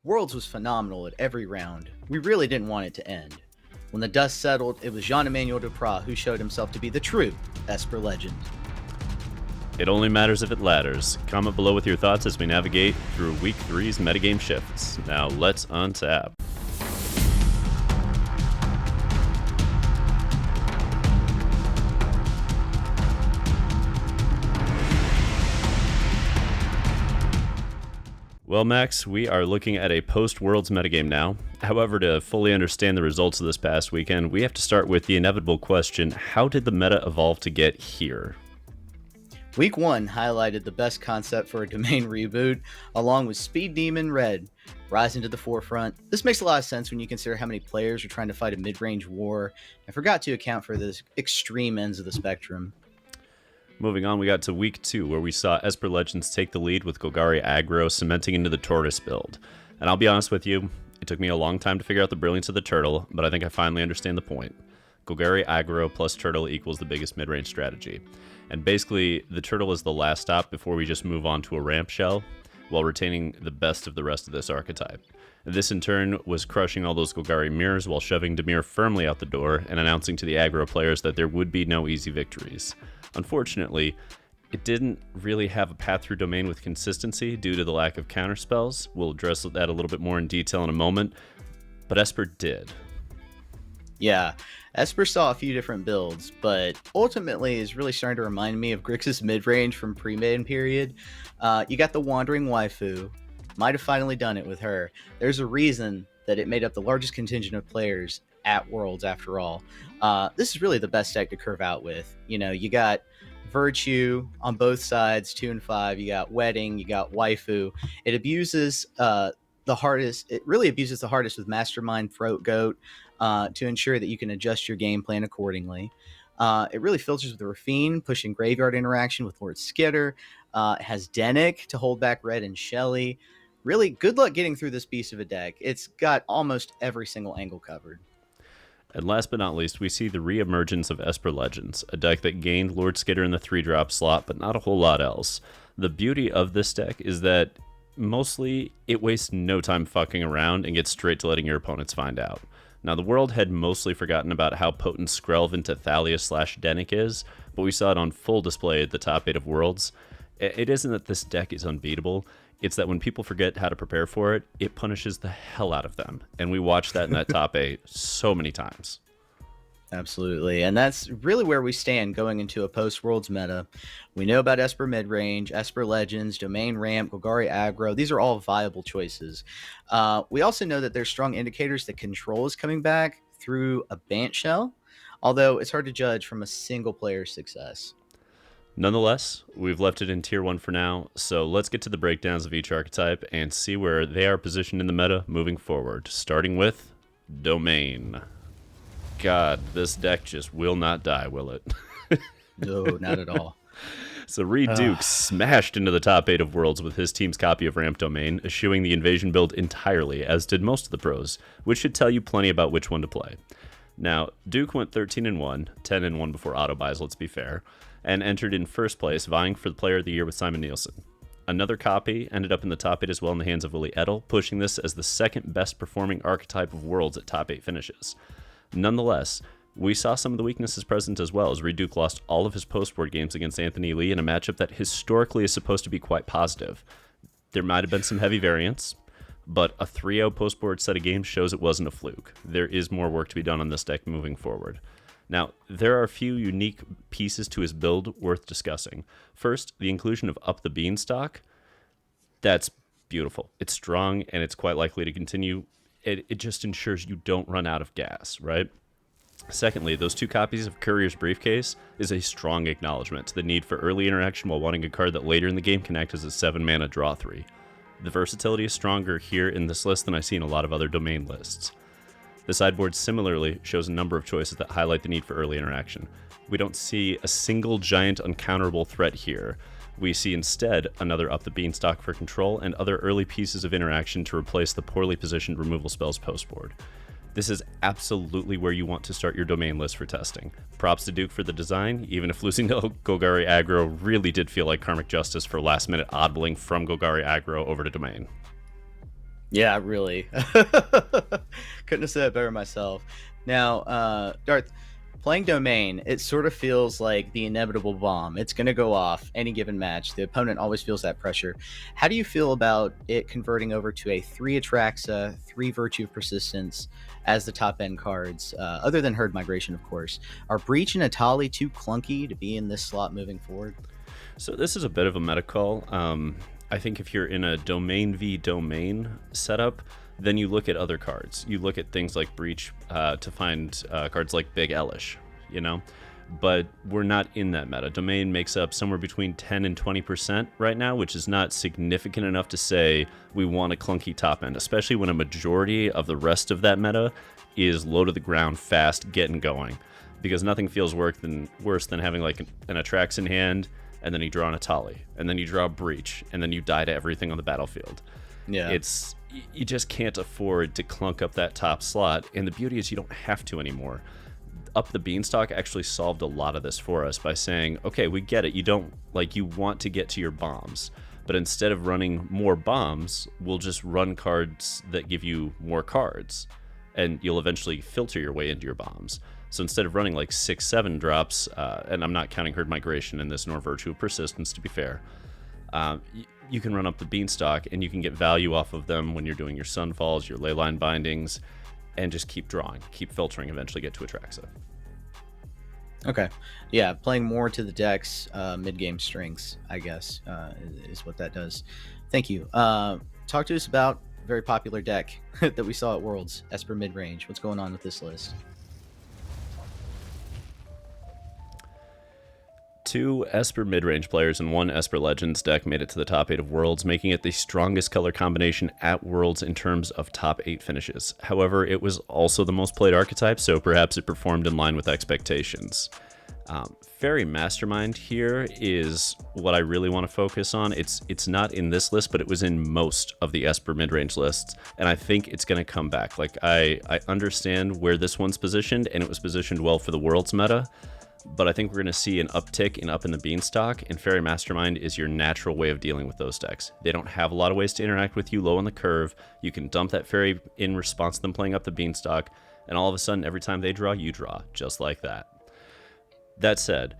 Worlds was phenomenal at every round. We really didn't want it to end. When the dust settled, it was Jean-Emmanuel Duprat who showed himself to be the true Esper Legend. It only matters if it ladders. Comment below with your thoughts as we navigate through Week 3's metagame shifts. Now let's untap. Well, Max, we are looking at a post-Worlds metagame now. However, to fully understand the results of this past weekend, we have to start with the inevitable question, how did the meta evolve to get here? Week 1 highlighted the best concept for a domain reboot, along with Speed Demon Red rising to the forefront. This makes a lot of sense when you consider how many players are trying to fight a mid-range war, and forgot to account for the extreme ends of the spectrum. Moving on, we got to Week 2, where we saw Esper Legends take the lead with Golgari Aggro cementing into the Tortoise build. And I'll be honest with you, it took me a long time to figure out the brilliance of the turtle, but I think I finally understand the point. Golgari Aggro plus turtle equals the biggest mid-range strategy. And basically, the turtle is the last stop before we just move on to a ramp shell, while retaining the best of the rest of this archetype. This in turn was crushing all those Golgari mirrors while shoving Dimir firmly out the door and announcing to the aggro players that there would be no easy victories. Unfortunately, it didn't really have a path through domain with consistency due to the lack of counterspells. We'll address that a little bit more in detail in a moment, but Esper did. Yeah, Esper saw a few different builds, but ultimately is really starting to remind me of Grixis mid-range from pre-main period. You got the Wandering Waifu. Might have finally done it with her. There's a reason that it made up the largest contingent of players at Worlds after all. This is really the best deck to curve out with. You know, you got Virtue on both sides, 2 and 5. You got Wedding, you got Waifu. It abuses the hardest. It really abuses the hardest with Mastermind Throat Goat to ensure that you can adjust your game plan accordingly. It really filters with the Rafine, pushing graveyard interaction with Lord Skitter. It has Denick to hold back Red and Shelly. Really, good luck getting through this beast of a deck. It's got almost every single angle covered. And last but not least, we see the re-emergence of Esper Legends, a deck that gained Lord Skitter in the 3-drop slot, but not a whole lot else. The beauty of this deck is that mostly it wastes no time fucking around and gets straight to letting your opponents find out. Now, the world had mostly forgotten about how potent Skrelv into Thalia/Denick is, but we saw it on full display at the top 8 of Worlds. It isn't that this deck is unbeatable, it's that when people forget how to prepare for it, it punishes the hell out of them. And we watched that in that top 8 so many times. Absolutely, and that's really where we stand going into a post-Worlds meta. We know about Esper Midrange, Esper Legends, Domain Ramp, Golgari Aggro. These are all viable choices. We also know that there's strong indicators that Control is coming back through a Bant shell, although it's hard to judge from a single player's success. Nonetheless, we've left it in Tier 1 for now, so let's get to the breakdowns of each archetype and see where they are positioned in the meta moving forward, starting with Domain. God, this deck just will not die, will it? No, not at all. So Reed Duke smashed into the top 8 of Worlds with his team's copy of Ramp Domain, eschewing the invasion build entirely, as did most of the pros, which should tell you plenty about which one to play. Now, Duke went 13-1, 10-1 before auto buys, let's be fair, and entered in first place, vying for the Player of the Year with Simon Nielsen. Another copy ended up in the top 8 as well in the hands of Willie Edel, pushing this as the second best performing archetype of Worlds at top 8 finishes. Nonetheless, we saw some of the weaknesses present as well, as Reed Duke lost all of his post-board games against Anthony Lee in a matchup that historically is supposed to be quite positive. There might have been some heavy variance, but a 3-0 post-board set of games shows it wasn't a fluke. There is more work to be done on this deck moving forward. Now, there are a few unique pieces to his build worth discussing. First, the inclusion of Up the Beanstalk. That's beautiful. It's strong, and it's quite likely to continue. It just ensures you don't run out of gas, right? Secondly, those 2 copies of Courier's Briefcase is a strong acknowledgement to the need for early interaction while wanting a card that later in the game can act as a 7-mana draw 3. The versatility is stronger here in this list than I see in a lot of other Domain lists. The sideboard similarly shows a number of choices that highlight the need for early interaction. We don't see a single giant uncounterable threat here. We see instead another Up the Beanstalk for control and other early pieces of interaction to replace the poorly positioned removal spells postboard. This is absolutely where you want to start your Domain list for testing. Props to Duke for the design, even if losing to Golgari Aggro really did feel like karmic justice for last-minute oddballing from Golgari Aggro over to Domain. Yeah, really. Couldn't have said it better myself. Now, Darth, playing Domain, it sort of feels like the inevitable bomb. It's going to go off any given match. The opponent always feels that pressure. How do you feel about it converting over to a 3 Atraxa, 3 Virtue of Persistence as the top end cards, other than Herd Migration, of course? Are Breach and Atali too clunky to be in this slot moving forward? So this is a bit of a meta call. I think if you're in a domain v domain setup, then you look at other cards. You look at things like Breach to find cards like Big Elish, you know? But we're not in that meta. Domain makes up somewhere between 10 and 20% right now, which is not significant enough to say we want a clunky top end, especially when a majority of the rest of that meta is low to the ground, fast, getting going. Because nothing feels worse than having like an Atrax in hand, and then you draw an Atali, and then you draw a Breach, and then you die to everything on the battlefield. Yeah. You just can't afford to clunk up that top slot, and the beauty is you don't have to anymore. Up the Beanstalk actually solved a lot of this for us by saying, okay, we get it, you want to get to your bombs, but instead of running more bombs, we'll just run cards that give you more cards, and you'll eventually filter your way into your bombs. So instead of running like 6-7 drops, and I'm not counting Herd Migration in this nor Virtue of Persistence to be fair, you can run up the Beanstalk and you can get value off of them when you're doing your Sunfalls, your Leyline Bindings, and just keep drawing, keep filtering, eventually get to Atraxa. Okay. Yeah, playing more to the deck's mid-game strengths, I guess, is what that does. Thank you. Talk to us about a very popular deck that we saw at Worlds, Esper Midrange. What's going on with this list? 2 Esper Midrange players and 1 Esper Legends deck made it to the top 8 of Worlds, making it the strongest color combination at Worlds in terms of top 8 finishes. However, it was also the most played archetype, so perhaps it performed in line with expectations. Fairy Mastermind here is what I really want to focus on. It's not in this list, but it was in most of the Esper Midrange lists, and I think it's going to come back. Like, I understand where this one's positioned, and it was positioned well for the Worlds meta, but I think we're going to see an uptick up in the Beanstalk, and Fairy Mastermind is your natural way of dealing with those decks. They don't have a lot of ways to interact with you low on the curve. You can dump that Fairy in response to them playing up the Beanstalk, and all of a sudden, every time they draw, you draw, just like that. That said,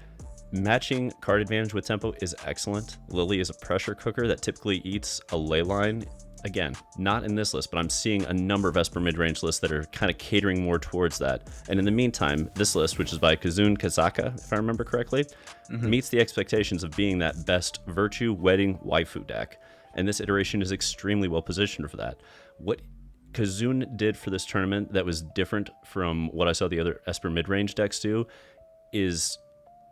matching card advantage with tempo is excellent. Lily is a pressure cooker that typically eats a Leyline. Again, not in this list, but I'm seeing a number of Esper midrange lists that are kind of catering more towards that. And in the meantime, this list, which is by Kazun Kazaka, if I remember correctly, meets the expectations of being that best Virtue Wedding waifu deck. And this iteration is extremely well positioned for that. What Kazun did for this tournament that was different from what I saw the other Esper midrange decks do is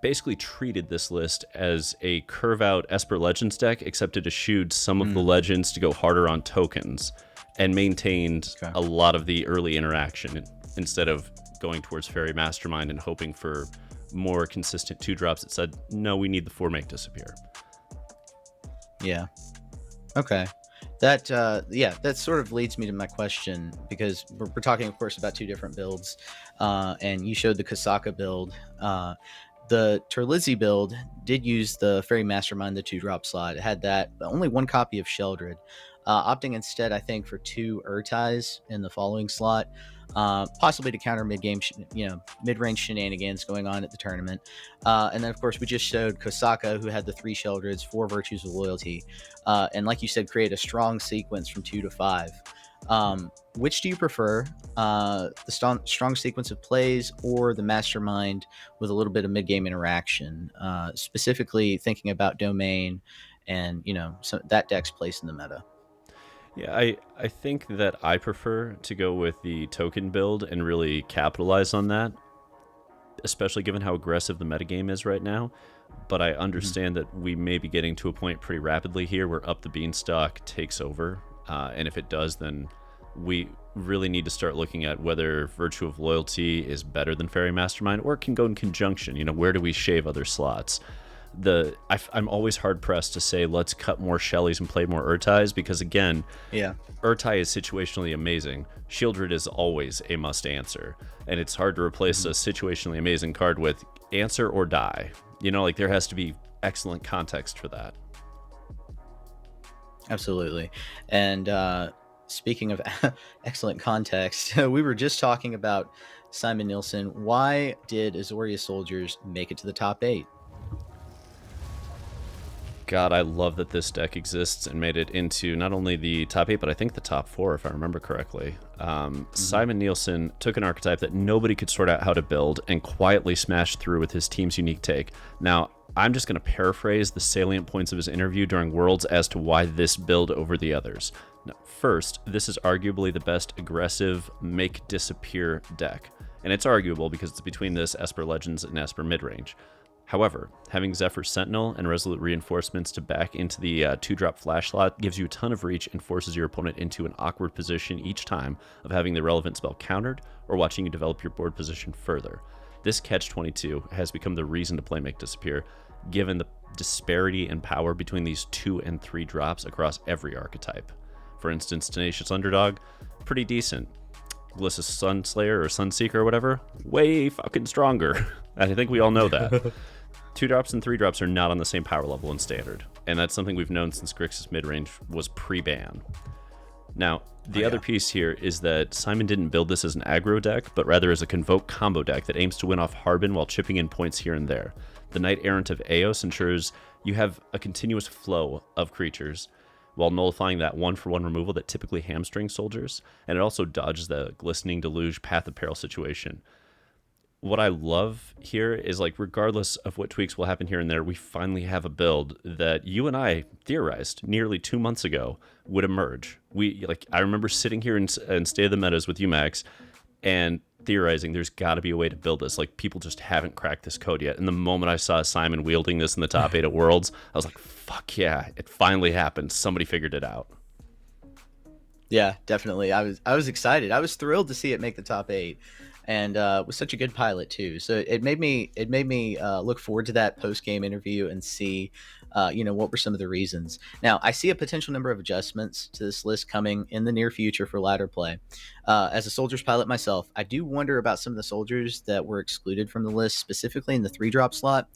basically treated this list as a curve-out Esper Legends deck, except it eschewed some of the Legends to go harder on tokens and maintained a lot of the early interaction instead of going towards Fairy Mastermind and hoping for more consistent 2-drops. It said, no, we need the 4-make disappear. Yeah. Okay. That sort of leads me to my question, because we're talking, of course, about 2 different builds, and you showed the Kasaka build. The Terlizzi build did use the Fairy Mastermind, the 2-drop slot. It had that, but only 1 copy of Sheldred, opting instead, I think, for 2 Urtais in the following slot, possibly to counter mid-game, mid-range shenanigans going on at the tournament. And then, of course, we just showed Kosaka, who had the 3 Sheldreds, 4 Virtues of Loyalty, and like you said, create a strong sequence from 2 to 5. Which do you prefer, the strong sequence of plays or the Mastermind with a little bit of mid-game interaction, specifically thinking about Domain and, that deck's place in the meta? Yeah, I think that I prefer to go with the token build and really capitalize on that, especially given how aggressive the metagame is right now. But I understand that we may be getting to a point pretty rapidly here where Up the Beanstalk takes over. And if it does, then we really need to start looking at whether Virtue of Loyalty is better than Fairy Mastermind or can go in conjunction. Where do we shave other slots? I'm always hard-pressed to say, let's cut more Shellys and play more Urtais, because, again, Urtai is situationally amazing. Sheldred is always a must-answer, and it's hard to replace a situationally amazing card with answer or die. There has to be excellent context for that. Absolutely. And speaking of excellent context, we were just talking about Simon Nielsen. Why did Azorius Soldiers make it to the top 8? God, I love that this deck exists and made it into not only the top 8, but I think the top 4, if I remember correctly. Simon Nielsen took an archetype that nobody could sort out how to build and quietly smashed through with his team's unique take. Now, I'm just going to paraphrase the salient points of his interview during Worlds as to why this build over the others. Now, first, this is arguably the best aggressive make disappear deck. And it's arguable because it's between this, Esper Legends, and Esper Midrange. However, having Zephyr Sentinel and Resolute Reinforcements to back into the 2-drop flash slot gives you a ton of reach and forces your opponent into an awkward position each time of having the relevant spell countered or watching you develop your board position further. This catch-22 has become the reason to play Make Disappear, given the disparity in power between these 2 and 3 drops across every archetype. For instance, Tenacious Underdog, pretty decent. Glissa's Sunslayer or Sunseeker or whatever, way fucking stronger. I think we all know that. 2 drops and 3 drops are not on the same power level in Standard, and that's something we've known since Grixis Midrange was pre-ban. Now, the other piece here is that Simon didn't build this as an aggro deck, but rather as a Convoke combo deck that aims to win off Harbin while chipping in points here and there. The Knight Errant of Eos ensures you have a continuous flow of creatures, while nullifying that 1-for-1 removal that typically hamstrings soldiers, and it also dodges the Glistening Deluge Path of Peril situation. What I love here is, like, regardless of what tweaks will happen here and there, we finally have a build that you and I theorized nearly 2 months ago would emerge. I remember sitting here in State of the Metas with you, Max, and theorizing there's got to be a way to build this. Like, people just haven't cracked this code yet. And the moment I saw Simon wielding this in the top 8 at Worlds, I was like, fuck yeah, it finally happened. Somebody figured it out. Yeah, definitely. I was excited. I was thrilled to see it make the top 8. And it was such a good pilot too. So it made me look forward to that post-game interview and see, what were some of the reasons. Now, I see a potential number of adjustments to this list coming in the near future for ladder play. As a Soldiers pilot myself, I do wonder about some of the Soldiers that were excluded from the list, specifically in the 3-drop slot.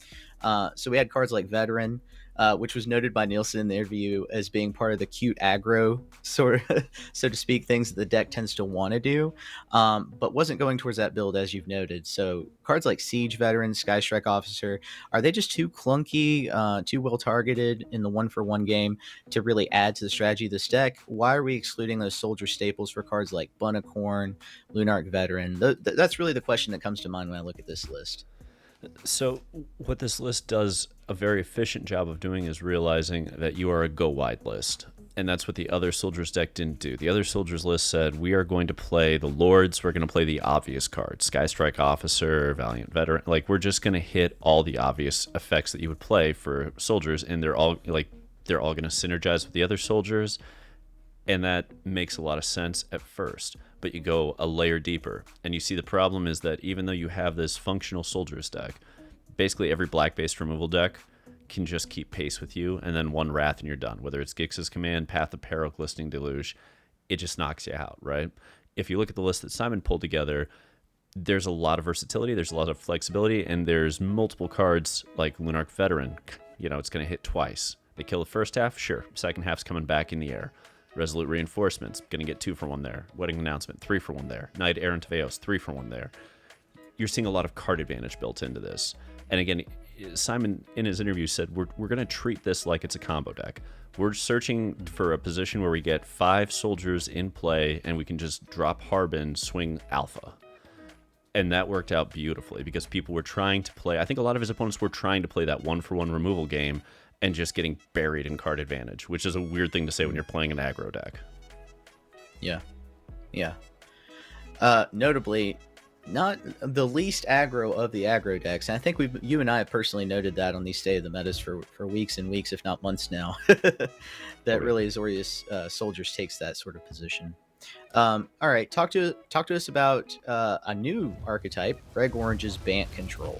So we had cards like Veteran, which was noted by Nielsen in the interview as being part of the cute aggro, so to speak, things that the deck tends to want to do, but wasn't going towards that build, as you've noted. So cards like Siege Veteran, Skystrike Officer, are they just too clunky, too well targeted in the 1-for-1 game to really add to the strategy of this deck? Why are we excluding those soldier staples for cards like Bunicorn, Lunarch Veteran? That's really the question that comes to mind when I look at this list. So what this list does a very efficient job of doing is realizing that you are a go-wide list. And that's what the other Soldiers deck didn't do. The other Soldiers list said, we are going to play the Lords, we're going to play the obvious cards, Skystrike Officer, Valiant Veteran. Like, we're just going to hit all the obvious effects that you would play for Soldiers, and they're all going to synergize with the other Soldiers. And that makes a lot of sense at first. But you go a layer deeper, and you see the problem is that even though you have this functional Soldiers deck, basically every black-based removal deck can just keep pace with you, and then one Wrath and you're done. Whether it's Gix's Command, Path of Peril, Glistening Deluge, it just knocks you out, right? If you look at the list that Simon pulled together, there's a lot of versatility, there's a lot of flexibility, and there's multiple cards like Lunarch Veteran. It's going to hit twice. They kill the first half, sure. Second half's coming back in the air. Resolute Reinforcements, going to get 2 for 1 there. Wedding Announcement, 3 for 1 there. Knight Errant of Eos, 3 for 1 there. You're seeing a lot of card advantage built into this. And again, Simon in his interview said, we're going to treat this like it's a combo deck. We're searching for a position where we get 5 soldiers in play and we can just drop Harbin, swing Alpha. And that worked out beautifully because people were trying to play, I think a lot of his opponents were trying to play that 1-for-1 removal game and just getting buried in card advantage, which is a weird thing to say when you're playing an aggro deck. Yeah. Notably, not the least aggro of the aggro decks. And I think you and I have personally noted that on these State of the Metas for weeks and weeks, if not months now, that really Azorius Soldiers takes that sort of position. All right, talk to us about a new archetype, Greg Orange's Bant Control.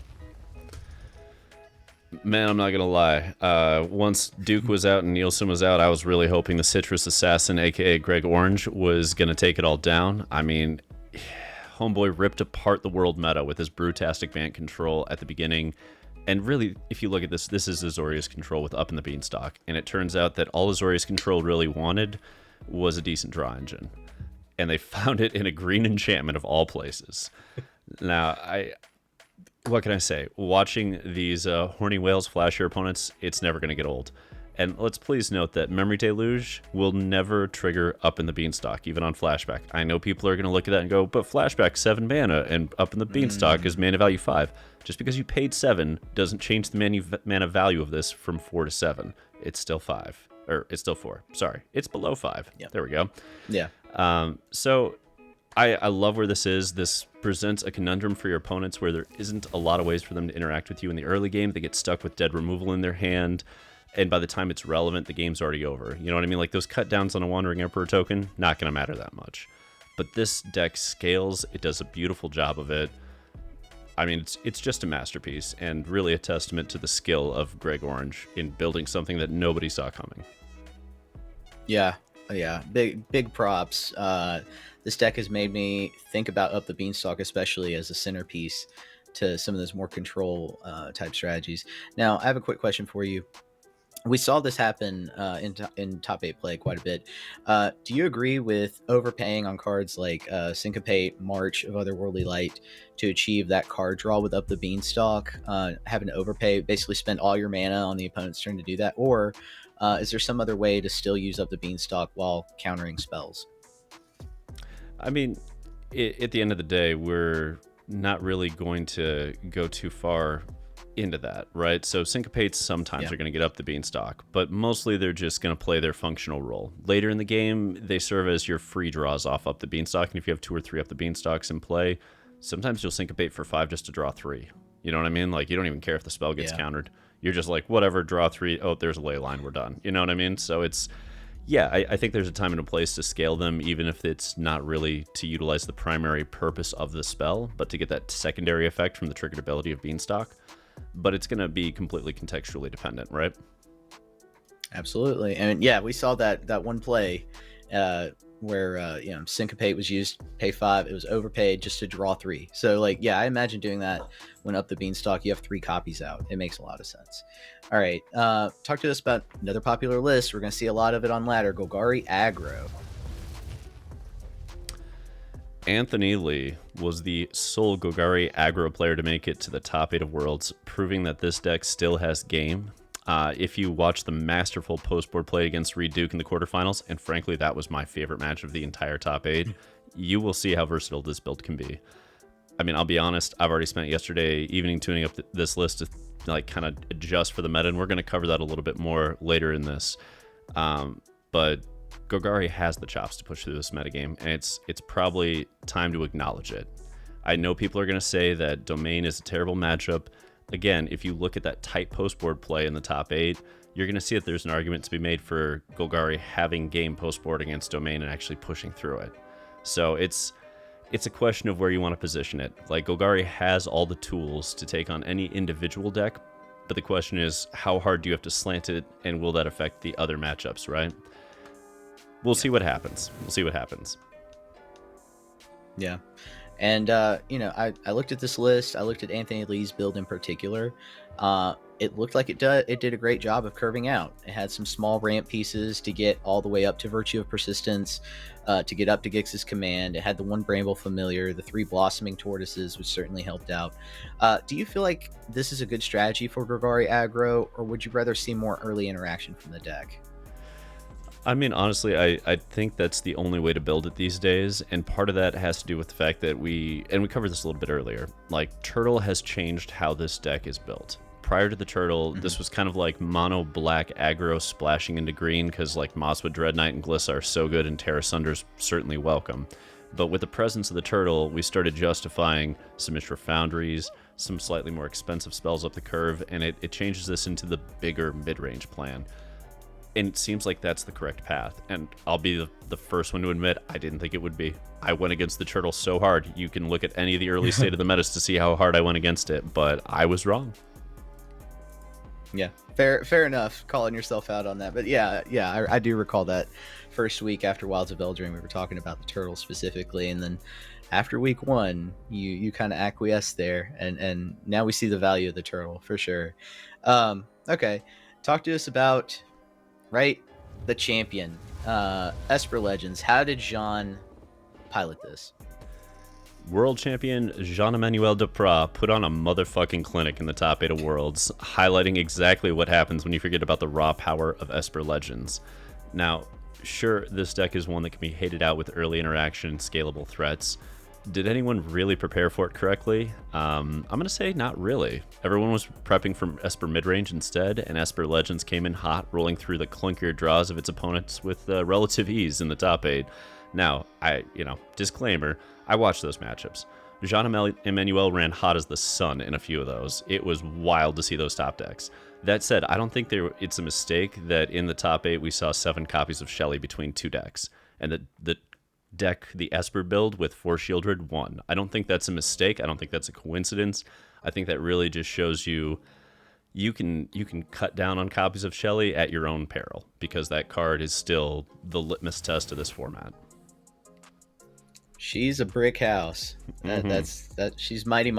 Man, I'm not going to lie. Once Duke was out and Nielsen was out, I was really hoping the Citrus Assassin, a.k.a. Greg Orange, was going to take it all down. I mean, homeboy ripped apart the world meta with his Brutastic Bant Control at the beginning. And really, if you look at this is Azorius Control with Up in the Beanstalk. And it turns out that all Azorius Control really wanted was a decent draw engine. And they found it in a green enchantment of all places. Now, what can I say? Watching these horny whales flash your opponents, it's never going to get old. And let's please note that Memory Deluge will never trigger Up in the Beanstalk, even on Flashback. I know people are going to look at that and go, but Flashback 7 mana and Up in the Beanstalk is mana value 5. Just because you paid 7 doesn't change the mana value of this from 4 to 7. It's still 5. Or it's still 4. Sorry. It's below 5. Yep. There we go. Yeah. So I love where this is. This presents a conundrum for your opponents where there isn't a lot of ways for them to interact with you in the early game. They get stuck with dead removal in their hand. And by the time it's relevant, the game's already over. You know what I mean? Like those cut downs on a Wandering Emperor token, not going to matter that much. But this deck scales. It does a beautiful job of it. I mean, it's just a masterpiece and really a testament to the skill of Greg Orange in building something that nobody saw coming. Yeah. Big props. This deck has made me think about Up the Beanstalk, especially as a centerpiece to some of those more control type strategies. Now, I have a quick question for you. We saw this happen in top 8 play quite a bit. Do you agree with overpaying on cards like Syncopate, March of Otherworldly Light to achieve that card draw with Up the Beanstalk? Having to overpay, basically spend all your mana on the opponent's turn to do that? Or is there some other way to still use Up the Beanstalk while countering spells? I mean, at the end of the day, we're not really going to go too far into that, right? So syncopates sometimes are going to get Up the Beanstalk, but mostly they're just going to play their functional role. Later in the game, they serve as your free draws off Up the Beanstalk, and if you have 2 or 3 Up the Beanstalks in play, sometimes you'll syncopate for 5 just to draw 3. You know what I mean? Like, you don't even care if the spell gets countered. You're just like, whatever, draw 3. Oh, there's a ley line, we're done. You know what I mean? So it's, I think there's a time and a place to scale them, even if it's not really to utilize the primary purpose of the spell, but to get that secondary effect from the triggered ability of Beanstalk. But it's going to be completely contextually dependent, right? Absolutely. And yeah, we saw that one play where Syncopate was used, pay 5, it was overpaid just to draw 3. So like, yeah, I imagine doing that when Up the Beanstalk, you have 3 copies out. It makes a lot of sense. All right, talk to us about another popular list. We're going to see a lot of it on ladder, Golgari Aggro. Anthony Lee was the sole Golgari Aggro player to make it to the top 8 of Worlds, proving that this deck still has game. If you watch the masterful post-board play against Reed Duke in the quarterfinals, and frankly, that was my favorite match of the entire top 8, you will see how versatile this build can be. I mean, I'll be honest, I've already spent yesterday evening tuning up this list to like kind of adjust for the meta, and we're going to cover that a little bit more later in this. But Golgari has the chops to push through this metagame, and it's probably time to acknowledge it. I know people are going to say that Domain is a terrible matchup. Again, if you look at that tight post-board play in the top 8, you're going to see that there's an argument to be made for Golgari having game post-board against Domain and actually pushing through it. So it's a question of where you want to position it. Like, Golgari has all the tools to take on any individual deck, but the question is, how hard do you have to slant it, and will that affect the other matchups, right? We'll see what happens. Yeah. And, I looked at this list. I looked at Anthony Lee's build in particular. It looked like it did a great job of curving out. It had some small ramp pieces to get all the way up to Virtue of Persistence, to get up to Gix's Command. It had the 1 Bramble Familiar, the 3 Blossoming Tortoises, which certainly helped out. Do you feel like this is a good strategy for Golgari Aggro, or would you rather see more early interaction from the deck? I mean, honestly, I think that's the only way to build it these days, and part of that has to do with the fact that we covered this a little bit earlier, like, Turtle has changed how this deck is built. Prior to the Turtle, this was kind of like mono black aggro splashing into green, because like Mosswood, Dread Knight, and Gliss are so good, and Terra Sunder's certainly welcome. But with the presence of the Turtle, we started justifying some Mishra Foundries, some slightly more expensive spells up the curve, and it changes this into the bigger mid-range plan. And it seems like that's the correct path. And I'll be the first one to admit, I didn't think it would be. I went against the Turtle so hard. You can look at any of the early State of the Metas to see how hard I went against it, but I was wrong. Yeah, fair enough, calling yourself out on that. But yeah, I do recall that first week after Wilds of Edlraine, we were talking about the Turtle specifically, and then after week 1, you kind of acquiesced there, and now we see the value of the Turtle for sure. Okay, talk to us about, right, the champion, Esper Legends. How did Jean pilot this? World champion Jean-Emmanuel Duprat put on a motherfucking clinic in the top 8 of Worlds, highlighting exactly what happens when you forget about the raw power of Esper Legends. Now, sure, this deck is one that can be hated out with early interaction and scalable threats. Did anyone really prepare for it correctly? I'm going to say not really. Everyone was prepping for Esper Midrange instead, and Esper Legends came in hot, rolling through the clunkier draws of its opponents with relative ease in the top 8. Now, disclaimer, I watched those matchups. Jean-Emmanuel ran hot as the sun in a few of those. It was wild to see those top decks. That said, I don't think it's a mistake that in the top 8 we saw 7 copies of Shelly between 2 decks, and that the deck, the Esper build with 4 Shieldred, won. I don't think that's a mistake. I don't think that's a coincidence. I think that really just shows you can cut down on copies of Shelly at your own peril, because that card is still the litmus test of this format. She's a brick house. She's mighty.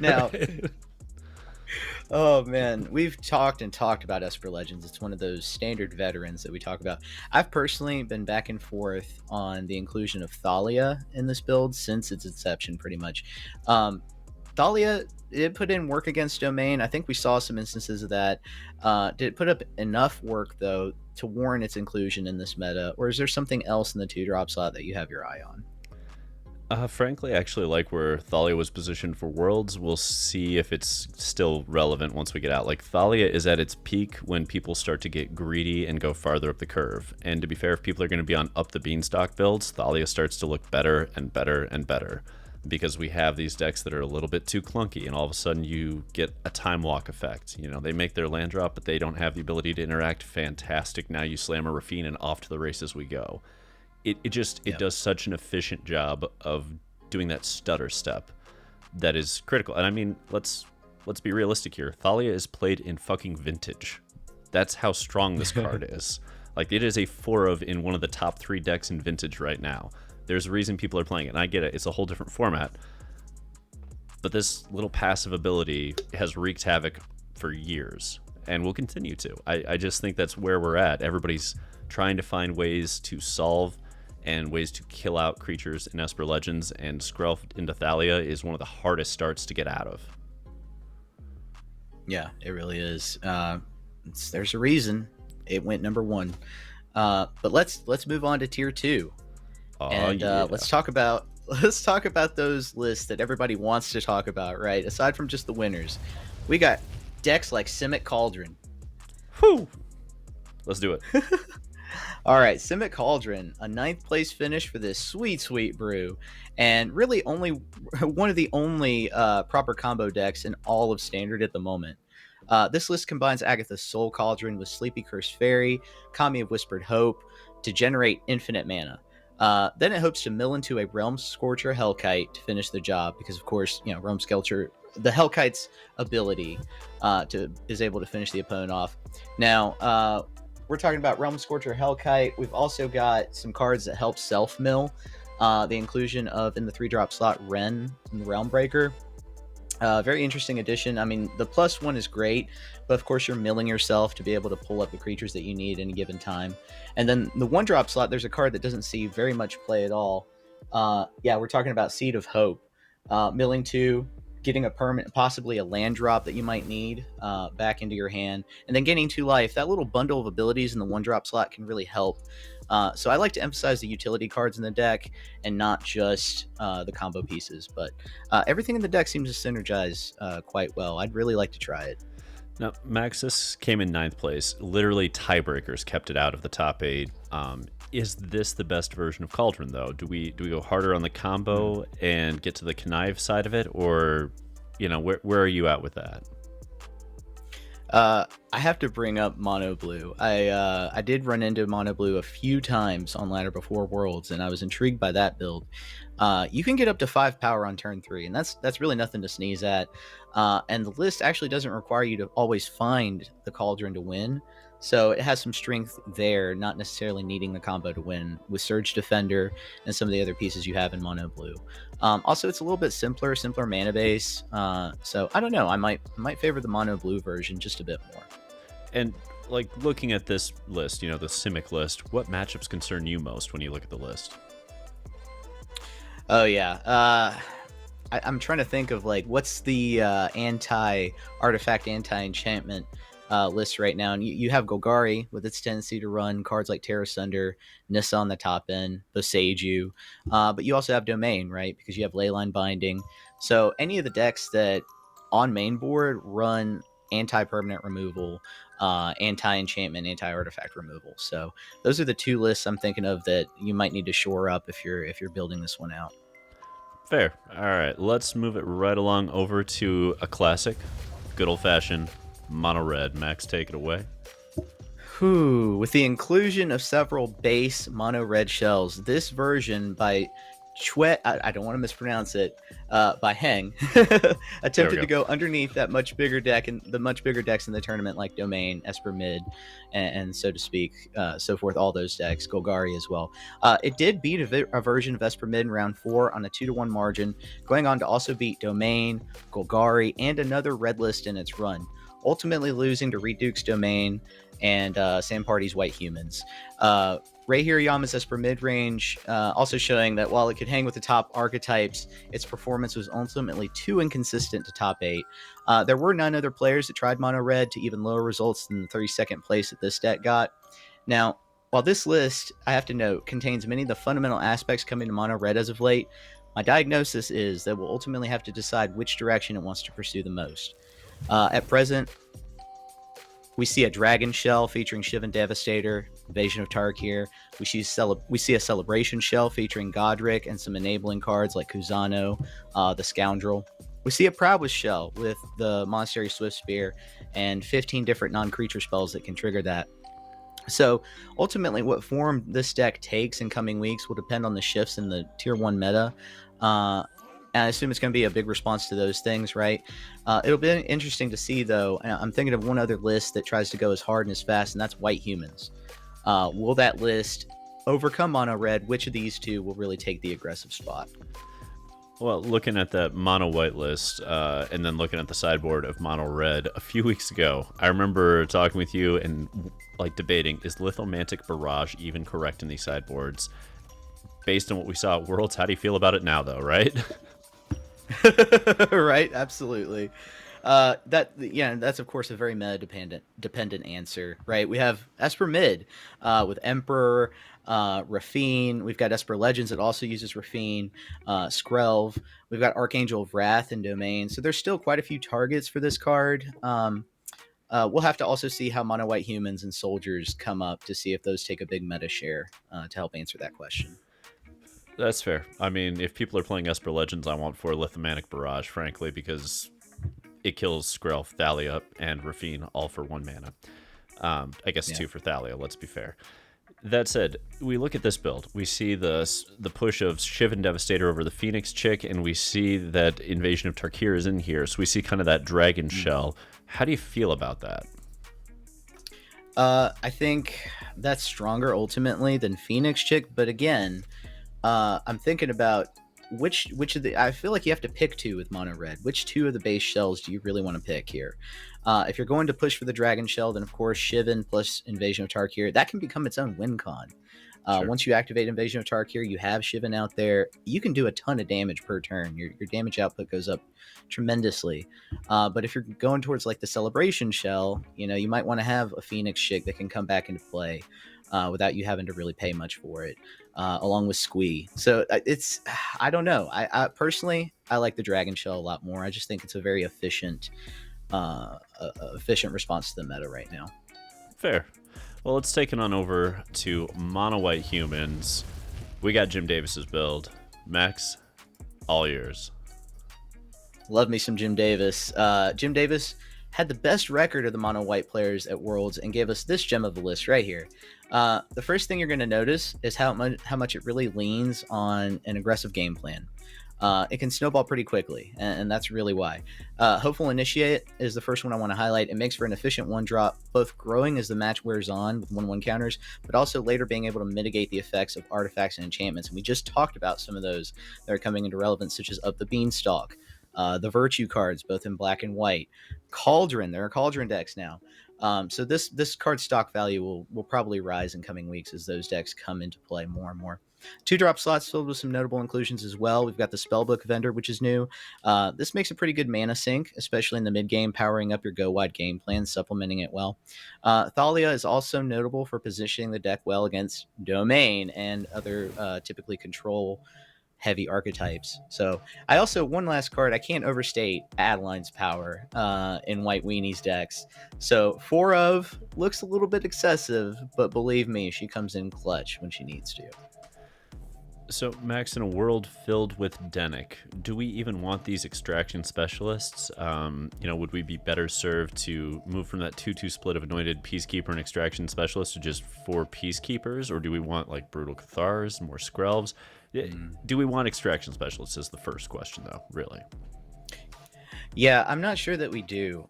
Now, oh man, we've talked about Esper Legends. It's one of those standard veterans that we talk about. I've personally been back and forth on the inclusion of Thalia in this build since its inception, pretty much. Thalia, it put in work against Domain. I think we saw some instances of that. Did it put up enough work, though, to warrant its inclusion in this meta? Or is there something else in the 2-drop slot that you have your eye on? Frankly, I actually like where Thalia was positioned for Worlds. We'll see if it's still relevant once we get out. Like, Thalia is at its peak when people start to get greedy and go farther up the curve. And to be fair, if people are going to be on up the beanstalk builds, Thalia starts to look better and better and better, because we have these decks that are a little bit too clunky, and all of a sudden you get a time walk effect. You know, they make their land drop, but they don't have the ability to interact. Fantastic. Now you slam a Rafine and off to the races we go. It does such an efficient job of doing that stutter step that is critical. And I mean, let's be realistic here. Thalia is played in fucking Vintage. That's how strong this card is. Like, it is a 4 of in one of the top 3 decks in Vintage right now. There's a reason people are playing it, and I get it. It's a whole different format. But this little passive ability has wreaked havoc for years, and will continue to. I just think that's where we're at. Everybody's trying to find ways to solve and ways to kill out creatures in Esper Legends, and Skrelf into Thalia is one of the hardest starts to get out of. Yeah, it really is. There's a reason it went number 1. But let's move on to tier 2. Let's talk about those lists that everybody wants to talk about, right? Aside from just the winners, we got decks like Simic Cauldron. Whew. Let's do it. All right, Simic Cauldron, a 9th place finish for this sweet brew, and really only one of the only proper combo decks in all of Standard at the moment. This list combines Agatha's Soul Cauldron with Sleepy Cursed Fairy, Kami of Whispered Hope to generate infinite mana. Then it hopes to mill into a Realm Scorcher Hellkite to finish the job, because of course, Realm Scorcher, the Hellkite's ability is able to finish the opponent off. Now, we're talking about Realm Scorcher Hellkite. We've also got some cards that help self-mill. The inclusion of, in the 3-drop slot, Ren in the Realm Breaker. Very interesting addition. I mean, the +1 is great, but of course you're milling yourself to be able to pull up the creatures that you need in a given time. And then the 1-drop slot, there's a card that doesn't see very much play at all. We're talking about Seed of Hope. Milling 2, getting a permanent, possibly a land drop that you might need back into your hand, and then gaining 2 life. That little bundle of abilities in the 1-drop slot can really help. So I like to emphasize the utility cards in the deck and not just the combo pieces. But everything in the deck seems to synergize quite well. I'd really like to try it. Now, Maxis came in 9th place. Literally tiebreakers kept it out of the top 8. Is this the best version of Cauldron, though? Do we go harder on the combo and get to the connive side of it, or where are you at with that? I have to bring up Mono Blue. I did run into Mono Blue a few times on Ladder Before Worlds, and I was intrigued by that build. You can get up to 5 power on turn 3, and that's really nothing to sneeze at. And the list actually doesn't require you to always find the Cauldron to win, so it has some strength there, not necessarily needing the combo to win with Surge Defender and some of the other pieces you have in Mono Blue. Also, it's a little bit simpler mana base. So I don't know. I might favor the Mono Blue version just a bit more. And like looking at this list, the Simic list, what matchups concern you most when you look at the list? Oh yeah. I'm trying to think of like what's the anti-artifact, anti-enchantment list right now, and you have Golgari with its tendency to run cards like Terra Sunder, Nissa on the top end, Boseiju, but you also have Domain, right? Because you have Leyline Binding. So any of the decks that on main board run anti-permanent removal, anti-enchantment, anti-artifact removal. So those are the two lists I'm thinking of that you might need to shore up if you're building this one out. Fair. All right, let's move it right along over to a classic, good old-fashioned mono red. Max, take it away. Whew. With the inclusion of several base mono red shells, this version by Chwet, I don't want to mispronounce it, by Heng, attempted to go underneath that much bigger deck and the much bigger decks in the tournament like Domain, Esper Mid, and so to speak, so forth, all those decks, Golgari as well. It did beat a version of Esper Mid in round 4 on a 2-1 margin, going on to also beat Domain, Golgari, and another red list in its run, ultimately losing to Reduke's Domain and Sam Party's White Humans. Ray Hirayama's Esper Midrange, also showing that while it could hang with the top archetypes, its performance was ultimately too inconsistent to top 8. There were 9 other players that tried mono red to even lower results than the 32nd place that this deck got. Now, while this list, I have to note, contains many of the fundamental aspects coming to mono red as of late, my diagnosis is that we'll ultimately have to decide which direction it wants to pursue the most. At present, we see a Dragon Shell featuring Shivan Devastator, Invasion of Tarkir. We see a Celebration Shell featuring Godric and some enabling cards like Kuzano, the Scoundrel. We see a Prowess Shell with the Monastery Swift Spear and 15 different non-creature spells that can trigger that. So ultimately, what form this deck takes in coming weeks will depend on the shifts in the Tier 1 meta. And I assume it's going to be a big response to those things, right? It'll be interesting to see, though. I'm thinking of one other list that tries to go as hard and as fast, and that's White Humans. Will that list overcome mono red? Which of these two will really take the aggressive spot? Well, looking at that mono white list and then looking at the sideboard of mono red a few weeks ago, I remember talking with you and like debating, is Lithomantic Barrage even correct in these sideboards? Based on what we saw at Worlds, how do you feel about it now, though, right? Right, absolutely. That's of course a very meta dependent answer, right? We have Esper Mid with Emperor, Rafine. We've got Esper Legends that also uses Rafine, Skrelv. We've got Archangel of Wrath and Domain. So there's still quite a few targets for this card. We'll have to also see how Mono White Humans and Soldiers come up to see if those take a big meta share to help answer that question. That's fair. I mean, if people are playing Esper Legends, I want 4 Lithomantic Barrage, frankly, because it kills Skrelv, Thalia, and Rafine all for 1 mana. I guess 2 for Thalia, let's be fair. That said, we look at this build. We see the push of Shivan Devastator over the Phoenix Chick, and we see that Invasion of Tarkir is in here. So we see kind of that Dragon Shell. How do you feel about that? I think that's stronger ultimately than Phoenix Chick, but again, I'm thinking about which of the. I feel like you have to pick 2 with mono red. Which 2 of the base shells do you really want to pick here? If you're going to push for the Dragon Shell, then of course Shivan plus Invasion of Tarkir, that can become its own win con. Sure. Once you activate Invasion of Tarkir, you have Shivan out there. You can do a ton of damage per turn. Your damage output goes up tremendously. But if you're going towards like the Celebration Shell, you might want to have a Phoenix Chick that can come back into play without you having to really pay much for it, along with Squee. So I don't know. I personally, I like the Dragon Shell a lot more. I just think it's a very efficient response to the meta right now. Fair. Well, let's take it on over to Mono White Humans. We got Jim Davis's build. Max, all yours. Love me some Jim Davis. Jim Davis had the best record of the mono white players at Worlds and gave us this gem of the list right here. The first thing you're going to notice is how much it really leans on an aggressive game plan. It can snowball pretty quickly, and that's really why. Hopeful Initiate is the first one I want to highlight. It makes for an efficient 1-drop, both growing as the match wears on with 1/1 counters, but also later being able to mitigate the effects of artifacts and enchantments. And we just talked about some of those that are coming into relevance, such as Up the Beanstalk, the Virtue cards, both in black and white. Cauldron, there are Cauldron decks now. So this card stock value will probably rise in coming weeks as those decks come into play more and more. 2-drop slots filled with some notable inclusions as well. We've got the Spellbook vendor, which is new. This makes a pretty good mana sink, especially in the mid game, powering up your go wide game plan, supplementing it well. Thalia is also notable for positioning the deck well against Domain and other typically control heavy archetypes. So I also, one last card, I can't overstate Adeline's power in White Weenie's decks. So 4 of looks a little bit excessive, but believe me, she comes in clutch when she needs to. So, Max, in a world filled with Denic, do we even want these extraction specialists? Would we be better served to move from that 2-2 split of Anointed Peacekeeper and Extraction Specialist to just 4 Peacekeepers? Or do we want, like, Brutal Cathars, more Skrelvs? Do we want Extraction Specialists is the first question, though, really. Yeah, I'm not sure that we do.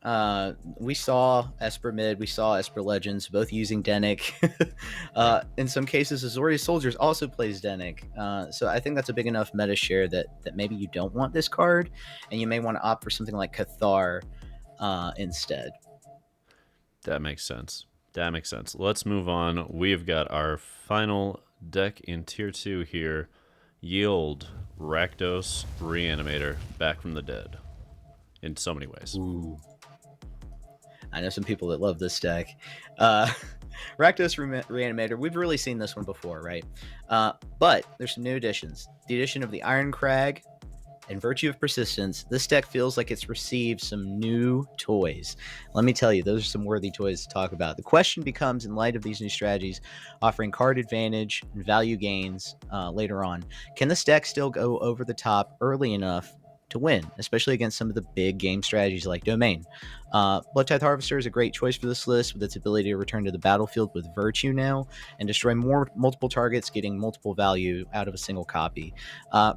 We saw Esper Mid, we saw Esper Legends, both using Denic. In some cases, Azorius Soldiers also plays Denic. So I think that's a big enough meta share that maybe you don't want this card, and you may want to opt for something like Cathar instead. That makes sense. Let's move on. We've got our final deck in Tier 2 here. Yield Rakdos Reanimator, back from the dead. In so many ways. Ooh. I know some people that love this deck. Rakdos Reanimator, we've really seen this one before, right? But there's some new additions. The addition of the Iron Crag and Virtue of Persistence. This deck feels like it's received some new toys. Let me tell you, those are some worthy toys to talk about. The question becomes, in light of these new strategies offering card advantage and value gains later on, can this deck still go over the top early enough to win, especially against some of the big game strategies like Domain? Bloodtithe Harvester is a great choice for this list with its ability to return to the battlefield with Virtue now and destroy multiple targets, getting multiple value out of a single copy.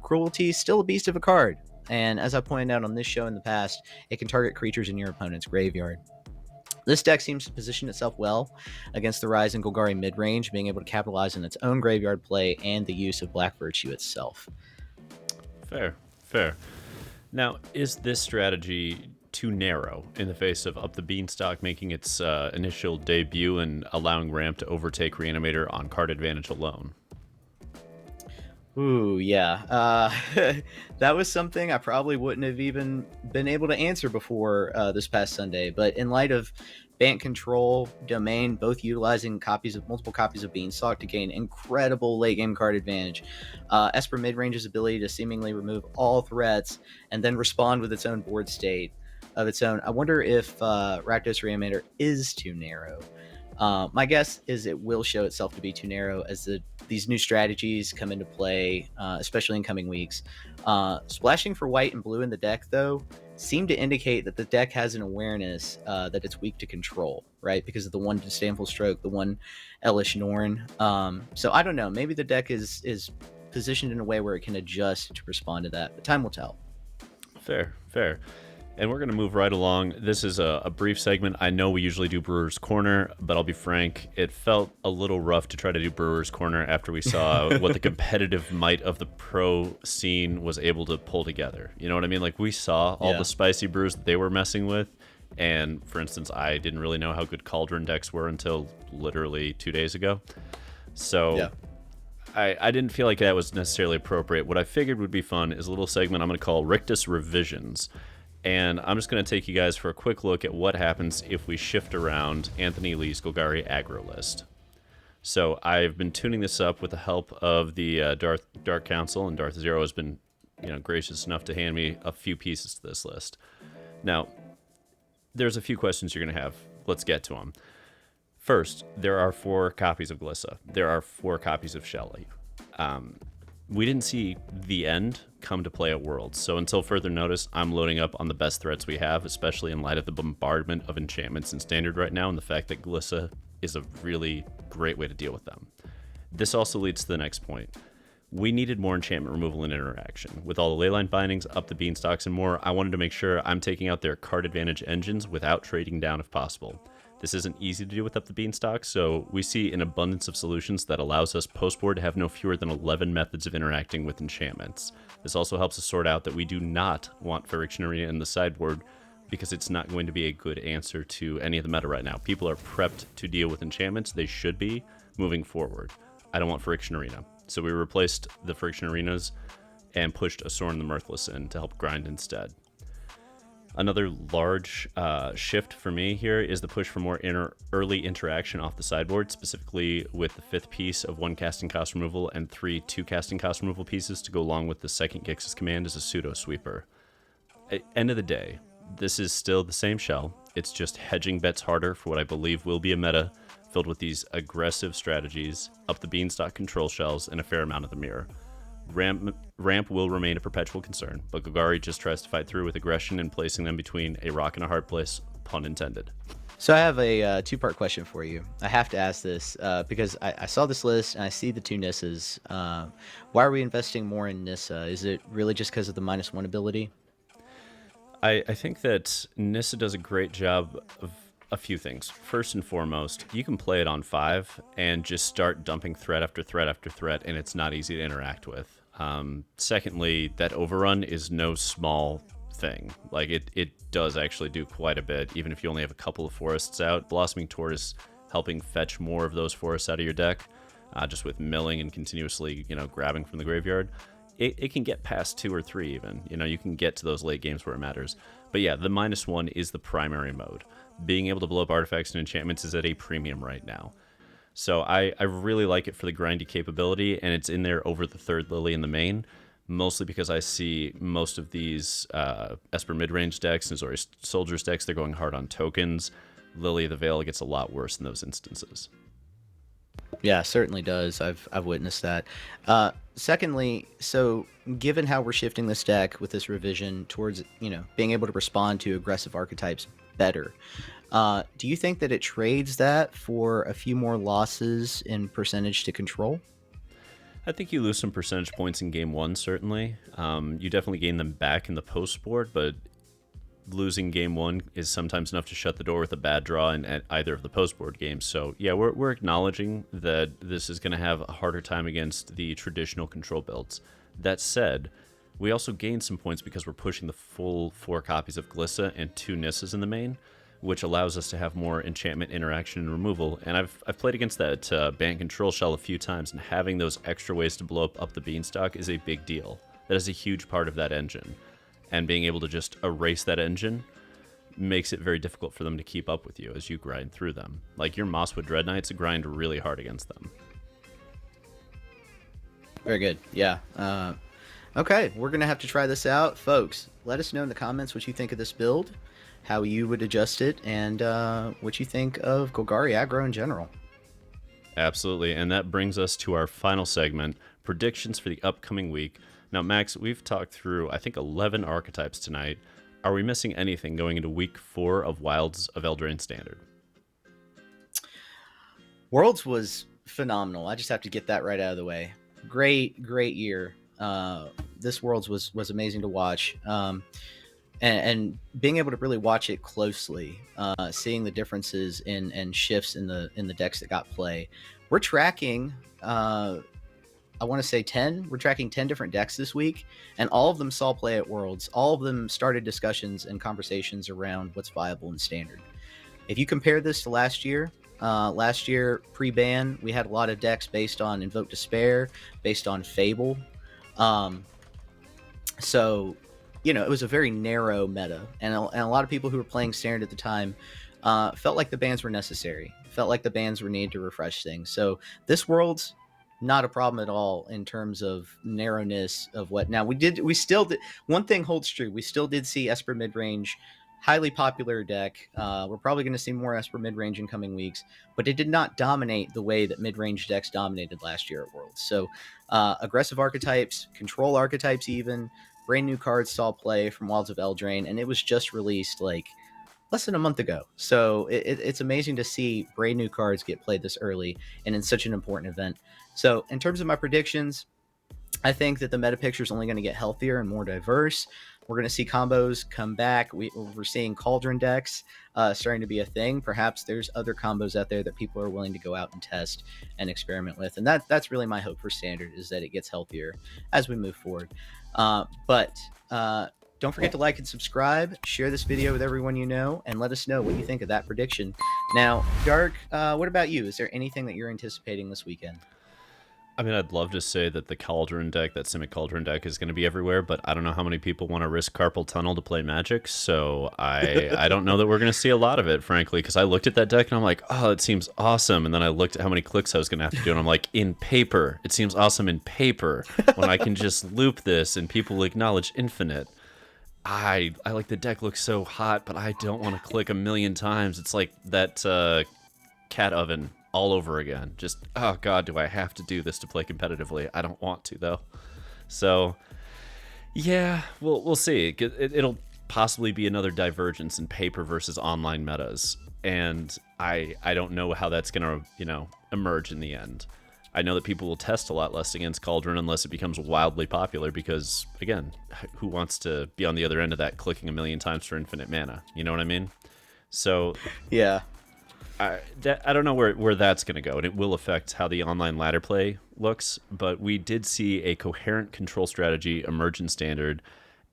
Cruelty is still a beast of a card, and as I pointed out on this show in the past, it can target creatures in your opponent's graveyard. This deck seems to position itself well against the rise in Golgari Midrange, being able to capitalize on its own graveyard play and the use of Black Virtue itself. Fair. Now, is this strategy too narrow in the face of Up the Beanstalk making its initial debut and allowing Ramp to overtake Reanimator on card advantage alone? Ooh, yeah. That was something I probably wouldn't have even been able to answer before this past Sunday. But in light of Bant Control, Domain, both utilizing multiple copies of Beanstalk to gain incredible late game card advantage, Esper Midrange's ability to seemingly remove all threats and then respond with its own board state of its own, I wonder if Rakdos Reanimator is too narrow. My guess is it will show itself to be too narrow as these new strategies come into play, especially in coming weeks. Splashing for white and blue in the deck, though, seem to indicate that the deck has an awareness that it's weak to control, right? Because of the one Disdainful Stroke, the one Elish Norn. So I don't know. Maybe the deck is positioned in a way where it can adjust to respond to that, but time will tell. Fair. And we're going to move right along. This is a brief segment. I know we usually do Brewer's Corner, but I'll be frank, it felt a little rough to try to do Brewer's Corner after we saw what the competitive might of the pro scene was able to pull together. You know what I mean? Like, we saw all the spicy brews that they were messing with. And, for instance, I didn't really know how good Cauldron decks were until literally 2 days ago. So I didn't feel like that was necessarily appropriate. What I figured would be fun is a little segment I'm going to call Riktus Revisions. And I'm just going to take you guys for a quick look at what happens if we shift around Anthony Lee's Golgari Aggro list. So I've been tuning this up with the help of the Dark Council, and Darth Zero has been gracious enough to hand me a few pieces to this list. Now, there's a few questions you're going to have. Let's get to them. First, there are 4 copies of Glissa. There are 4 copies of Shelly. We didn't see the end come to play at Worlds, so until further notice, I'm loading up on the best threats we have, especially in light of the bombardment of enchantments in Standard right now and the fact that Glissa is a really great way to deal with them. This also leads to the next point. We needed more enchantment removal and interaction. With all the leyline bindings, Up the Beanstalks, and more, I wanted to make sure I'm taking out their card advantage engines without trading down if possible. This isn't easy to do with Up the Beanstalk, so we see an abundance of solutions that allows us post-board to have no fewer than 11 methods of interacting with enchantments. This also helps us sort out that we do not want Phyrexian Arena in the sideboard because it's not going to be a good answer to any of the meta right now. People are prepped to deal with enchantments. They should be moving forward. I don't want Friction Arena. So we replaced the Friction Arenas and pushed Asorn the Mirthless in to help grind instead. Another large shift for me here is the push for more early interaction off the sideboard, specifically with the 5th piece of 1 casting cost removal and 3 2 casting cost removal pieces to go along with the 2nd Gix's command as a pseudo sweeper. At end of the day, this is still the same shell. It's just hedging bets harder for what I believe will be a meta filled with these aggressive strategies, up the beanstalk control shells, and a fair amount of the mirror. Ramp will remain a perpetual concern, but Golgari just tries to fight through with aggression and placing them between a rock and a hard place, pun intended. So I have a two-part question for you. I have to ask this because I saw this list and I see the 2 Nissas. Why are we investing more in Nissa? Is it really just because of the -1 ability? I think that Nissa does a great job of a few things. First and foremost, you can play it on 5 and just start dumping threat after threat after threat, and it's not easy to interact with. Secondly, that overrun is no small thing. Like, it does actually do quite a bit, even if you only have a couple of forests out. Blossoming Tortoise helping fetch more of those forests out of your deck, just with milling and continuously, grabbing from the graveyard. It can get past 2 or 3 even. You can get to those late games where it matters. But yeah, the -1 is the primary mode. Being able to blow up artifacts and enchantments is at a premium right now. So I really like it for the grindy capability, and it's in there over the 3rd Lily in the main, mostly because I see most of these Esper Midrange decks and Azorius Soldiers decks, they're going hard on tokens. Lily of the Veil gets a lot worse in those instances. Yeah, certainly does. I've witnessed that. Secondly, so given how we're shifting this deck with this revision towards, being able to respond to aggressive archetypes better, do you think that it trades that for a few more losses in percentage to control? I think you lose some percentage points in game 1, certainly. You definitely gain them back in the post board, but losing game 1 is sometimes enough to shut the door with a bad draw in either of the post board games. So yeah, we're acknowledging that this is going to have a harder time against the traditional control builds. That said, we also gain some points because we're pushing the full 4 copies of Glissa and 2 Nissas in the main, which allows us to have more enchantment interaction and removal. And I've played against that Bant Control shell a few times, and having those extra ways to blow up the beanstalk is a big deal. That is a huge part of that engine. And being able to just erase that engine makes it very difficult for them to keep up with you as you grind through them. Like your Mosswood Dread Knights grind really hard against them. Very good. Yeah. Okay, we're going to have to try this out. Folks, let us know in the comments what you think of this build, how you would adjust it, and what you think of Golgari Aggro in general. Absolutely, and that brings us to our final segment, predictions for the upcoming week. Now, Max, we've talked through, I think, 11 archetypes tonight. Are we missing anything going into week 4 of Wilds of Edlraine Standard? Worlds was phenomenal. I just have to get that right out of the way. Great year. This Worlds was amazing to watch. And being able to really watch it closely, seeing the differences and shifts in the decks that got play. We're tracking, I want to say 10. We're tracking 10 different decks this week, and all of them saw play at Worlds. All of them started discussions and conversations around what's viable in Standard. If you compare this to last year pre-ban, we had a lot of decks based on Invoke Despair, based on Fable. So, it was a very narrow meta, and a lot of people who were playing Standard at the time felt like the bans were necessary, felt like the bans were needed to refresh things. So this World's not a problem at all in terms of narrowness of what. Now, we still did, one thing holds true. We still did see Esper Midrange, highly popular deck. We're probably going to see more Esper Midrange in coming weeks, but it did not dominate the way that midrange decks dominated last year at Worlds. So aggressive archetypes, control archetypes even, brand new cards saw play from Wilds of Edlraine, and it was just released like less than a month ago. So it's amazing to see brand new cards get played this early and in such an important event. So in terms of my predictions, I think that the meta picture is only going to get healthier and more diverse. We're going to see combos come back. We're seeing Cauldron decks starting to be a thing. Perhaps there's other combos out there that people are willing to go out and test and experiment with. And that's really my hope for Standard, is that it gets healthier as we move forward. But don't forget to like and subscribe, share this video with everyone you know, and let us know what you think of that prediction. Now, Dark, what about you? Is there anything that you're anticipating this weekend? I mean, I'd love to say that the Cauldron deck, that Simic Cauldron deck, is going to be everywhere, but I don't know how many people want to risk Carpal Tunnel to play Magic, so I don't know that we're going to see a lot of it, frankly, because I looked at that deck and I'm like, oh, it seems awesome, and then I looked at how many clicks I was going to have to do, and I'm like, in paper, it seems awesome in paper, when I can just loop this and people will acknowledge infinite. I like the deck looks so hot, but I don't want to click a million times. It's like that cat oven all over again. Just, oh god, do I have to do this to play competitively? I don't want to, though. So, yeah, we'll see. It'll possibly be another divergence in paper versus online metas, and I don't know how that's gonna, emerge in the end. I know that people will test a lot less against Cauldron unless it becomes wildly popular because, again, who wants to be on the other end of that clicking a million times for infinite mana? You know what I mean? So, yeah. I don't know where that's going to go, and it will affect how the online ladder play looks, but we did see a coherent control strategy emerge in Standard,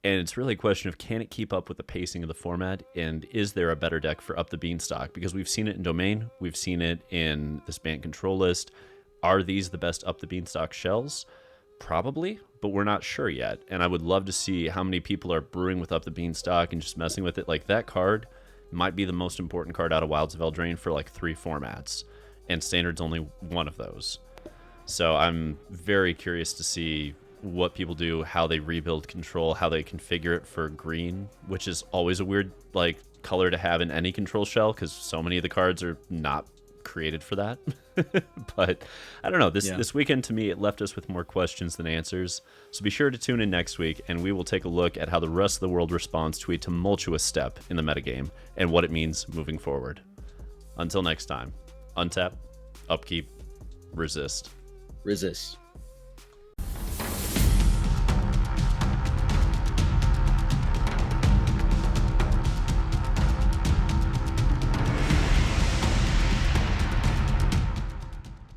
and it's really a question of can it keep up with the pacing of the format, and is there a better deck for Up the Beanstalk? Because we've seen it in Domain, we've seen it in this Bant Control list. Are these the best Up the Beanstalk shells? Probably, but we're not sure yet, and I would love to see how many people are brewing with Up the Beanstalk and just messing with it. Like, that card might be the most important card out of Wilds of Eldraine for like 3 formats, and Standard's only one of those. So I'm very curious to see what people do, how they rebuild control, how they configure it for green, which is always a weird color to have in any control shell because so many of the cards are not created for that. But I don't know, this weekend to me it left us with more questions than answers, so be sure to tune in next week and we will take a look at how the rest of the world responds to a tumultuous step in the metagame and what it means moving forward. Until next time, untap, upkeep, resist.